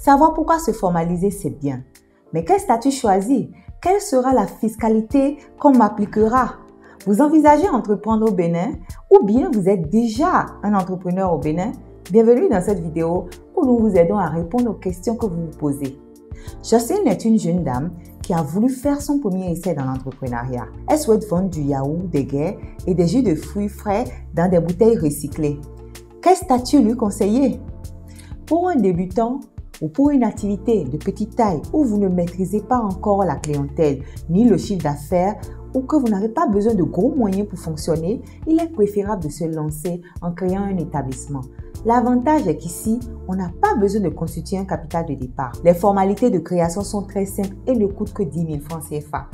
Savoir pourquoi se formaliser, c'est bien. Mais quel statut choisir? Quelle sera la fiscalité qu'on m'appliquera? Vous envisagez entreprendre au Bénin ou bien vous êtes déjà un entrepreneur au Bénin? Bienvenue dans cette vidéo où nous vous aidons à répondre aux questions que vous vous posez. Jocelyne est une jeune dame qui a voulu faire son premier essai dans l'entrepreneuriat. Elle souhaite vendre du yaourt, des guêres et des jus de fruits frais dans des bouteilles recyclées. Quel statut lui conseiller? Pour un débutant ou pour une activité de petite taille où vous ne maîtrisez pas encore la clientèle ni le chiffre d'affaires ou que vous n'avez pas besoin de gros moyens pour fonctionner, il est préférable de se lancer en créant un établissement. L'avantage est qu'ici, on n'a pas besoin de constituer un capital de départ. Les formalités de création sont très simples et ne coûtent que 10 000 francs CFA.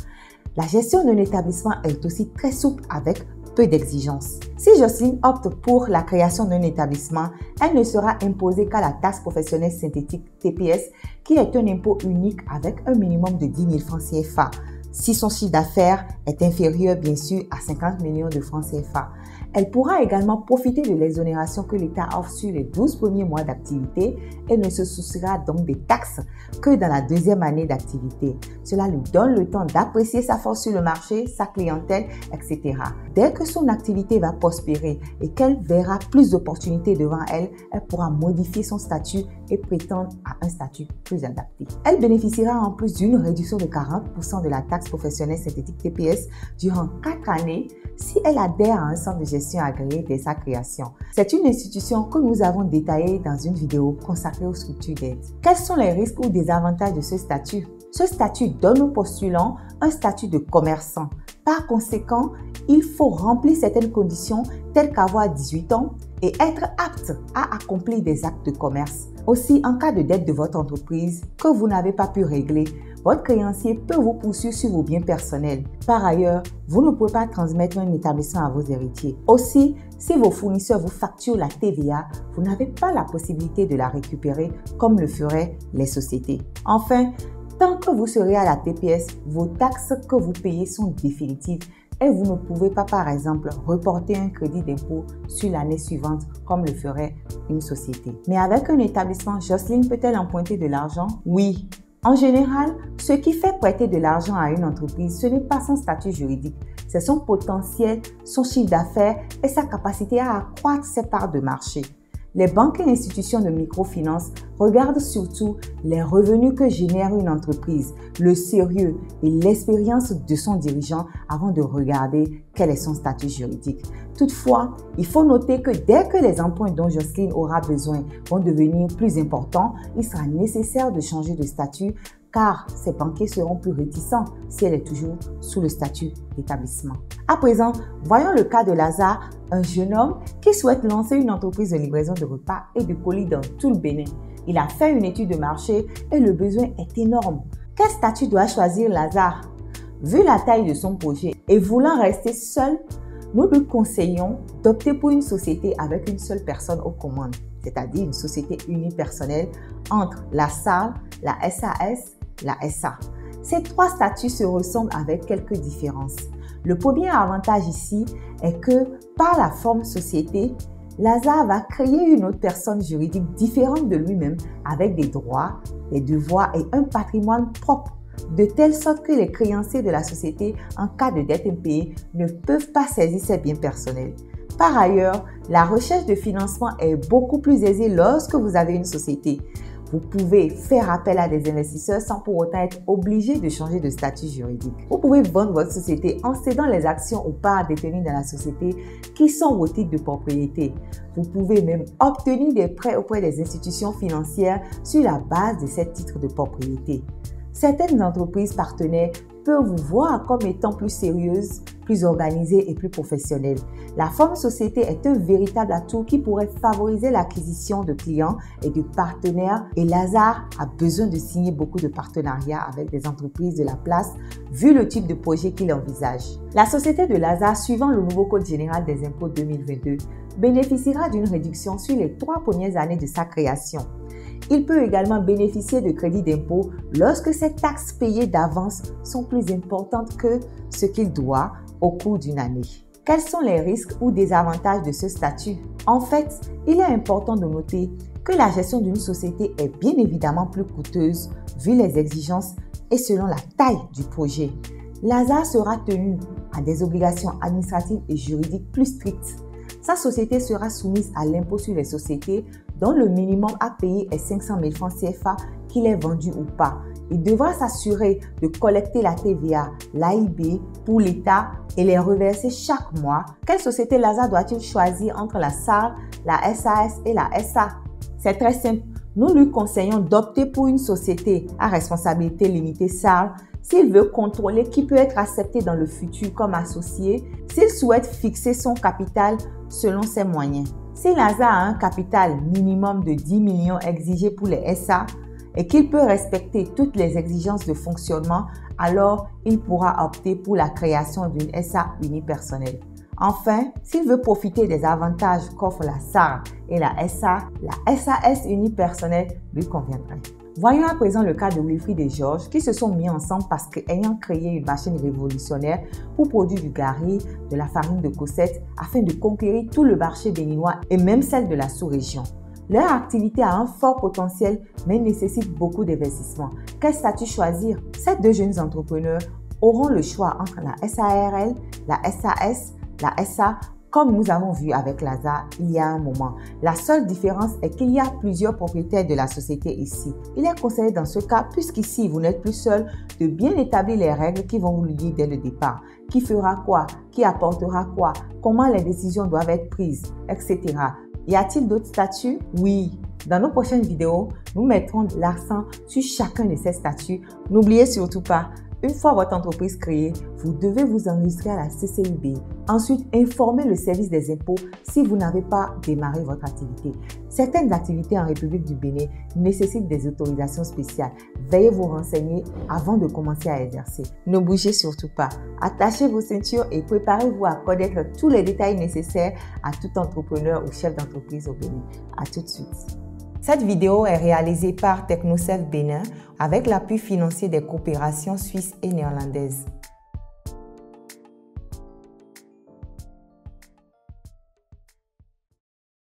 La gestion d'un établissement est aussi très souple avec peu d'exigences. Si Jocelyne opte pour la création d'un établissement, elle ne sera imposée qu'à la taxe professionnelle synthétique TPS, qui est un impôt unique avec un minimum de 10 000 francs CFA. Si son chiffre d'affaires est inférieur, bien sûr, à 50 millions de francs CFA. Elle pourra également profiter de l'exonération que l'État offre sur les 12 premiers mois d'activité et ne se souciera donc des taxes que dans la deuxième année d'activité. Cela lui donne le temps d'apprécier sa force sur le marché, sa clientèle, etc. Dès que son activité va prospérer et qu'elle verra plus d'opportunités devant elle, elle pourra modifier son statut et prétendre à un statut plus adapté. Elle bénéficiera en plus d'une réduction de 40% de la taxe professionnelle synthétique TPS durant 4 années si elle adhère à un centre de gestion agréé dès sa création. C'est une institution que nous avons détaillée dans une vidéo consacrée aux structures d'aide. Quels sont les risques ou désavantages de ce statut? Ce statut donne aux postulants un statut de commerçant. Par conséquent, il faut remplir certaines conditions telles qu'avoir 18 ans et être apte à accomplir des actes de commerce. Aussi, en cas de dette de votre entreprise que vous n'avez pas pu régler, votre créancier peut vous poursuivre sur vos biens personnels. Par ailleurs, vous ne pouvez pas transmettre un établissement à vos héritiers. Aussi, si vos fournisseurs vous facturent la TVA, vous n'avez pas la possibilité de la récupérer comme le feraient les sociétés. Enfin, tant que vous serez à la TPS, vos taxes que vous payez sont définitives et vous ne pouvez pas, par exemple, reporter un crédit d'impôt sur l'année suivante comme le ferait une société. Mais avec un établissement, Jocelyne peut-elle emprunter de l'argent? Oui. En général, ce qui fait prêter de l'argent à une entreprise, ce n'est pas son statut juridique, c'est son potentiel, son chiffre d'affaires et sa capacité à accroître ses parts de marché. Les banques et institutions de microfinance regardent surtout les revenus que génère une entreprise, le sérieux et l'expérience de son dirigeant avant de regarder quel est son statut juridique. Toutefois, il faut noter que dès que les emprunts dont Jocelyne aura besoin vont devenir plus importants, il sera nécessaire de changer de statut car ses banquiers seront plus réticents si elle est toujours sous le statut d'établissement. À présent, voyons le cas de Lazare, un jeune homme qui souhaite lancer une entreprise de livraison de repas et de colis dans tout le Bénin. Il a fait une étude de marché et le besoin est énorme. Quel statut doit choisir Lazare? Vu la taille de son projet et voulant rester seul, nous lui conseillons d'opter pour une société avec une seule personne aux commandes, c'est-à-dire une société unipersonnelle entre la SARL, la SAS, la SA. Ces 3 statuts se ressemblent avec quelques différences. Le premier avantage ici est que par la forme société, Lazare va créer une autre personne juridique différente de lui-même avec des droits, des devoirs et un patrimoine propre, de telle sorte que les créanciers de la société, en cas de dette impayée, ne peuvent pas saisir ses biens personnels. Par ailleurs, la recherche de financement est beaucoup plus aisée lorsque vous avez une société. Vous pouvez faire appel à des investisseurs sans pour autant être obligé de changer de statut juridique. Vous pouvez vendre votre société en cédant les actions ou parts détenues dans la société qui sont vos titres de propriété. Vous pouvez même obtenir des prêts auprès des institutions financières sur la base de ces titres de propriété. Certaines entreprises partenaires peuvent vous voir comme étant plus sérieuses, plus organisées et plus professionnelles. La forme société est un véritable atout qui pourrait favoriser l'acquisition de clients et de partenaires et Lazare a besoin de signer beaucoup de partenariats avec des entreprises de la place vu le type de projet qu'il envisage. La société de Lazare, suivant le nouveau Code général des impôts 2022, bénéficiera d'une réduction sur les 3 premières années de sa création. Il peut également bénéficier de crédits d'impôt lorsque ses taxes payées d'avance sont plus importantes que ce qu'il doit au cours d'une année. Quels sont les risques ou désavantages de ce statut? En fait, il est important de noter que la gestion d'une société est bien évidemment plus coûteuse vu les exigences et selon la taille du projet. L'ASA sera tenu à des obligations administratives et juridiques plus strictes. Sa société sera soumise à l'impôt sur les sociétés dont le minimum à payer est 500 000 francs CFA qu'il est vendu ou pas. Il devra s'assurer de collecter la TVA, l'AIB pour l'État et les reverser chaque mois. Quelle société l'ASA doit-il choisir entre la SARL, la SAS et la SA? C'est très simple. Nous lui conseillons d'opter pour une société à responsabilité limitée SARL s'il veut contrôler qui peut être accepté dans le futur comme associé, s'il souhaite fixer son capital selon ses moyens. Si l'ASA a un capital minimum de 10 millions exigé pour les SA et qu'il peut respecter toutes les exigences de fonctionnement, alors il pourra opter pour la création d'une SA unipersonnelle. Enfin, s'il veut profiter des avantages qu'offre la SARL et la SA S unipersonnelle lui conviendrait. Voyons à présent le cas de Wilfried et Georges qui se sont mis ensemble parce qu'ayant créé une machine révolutionnaire pour produire du gari, de la farine de Cosette afin de conquérir tout le marché béninois et même celle de la sous-région. Leur activité a un fort potentiel mais nécessite beaucoup d'investissement. Quel statut choisir? Ces deux jeunes entrepreneurs auront le choix entre la SARL, la SAS, la SA, comme nous avons vu avec l'ASA il y a un moment. La seule différence est qu'il y a plusieurs propriétaires de la société ici. Il est conseillé dans ce cas, puisqu'ici vous n'êtes plus seul, de bien établir les règles qui vont vous lier dès le départ. Qui fera quoi? Qui apportera quoi? Comment les décisions doivent être prises? Etc. Y a-t-il d'autres statuts? Oui. Dans nos prochaines vidéos, nous mettrons l'accent sur chacun de ces statuts. N'oubliez surtout pas, une fois votre entreprise créée, vous devez vous enregistrer à la CCIB. Ensuite, informer le service des impôts si vous n'avez pas démarré votre activité. Certaines activités en République du Bénin nécessitent des autorisations spéciales. Veuillez vous renseigner avant de commencer à exercer. Ne bougez surtout pas. Attachez vos ceintures et préparez-vous à connaître tous les détails nécessaires à tout entrepreneur ou chef d'entreprise au Bénin. À tout de suite. Cette vidéo est réalisée par TechnoSelf Bénin avec l'appui financier des coopérations suisses et néerlandaises.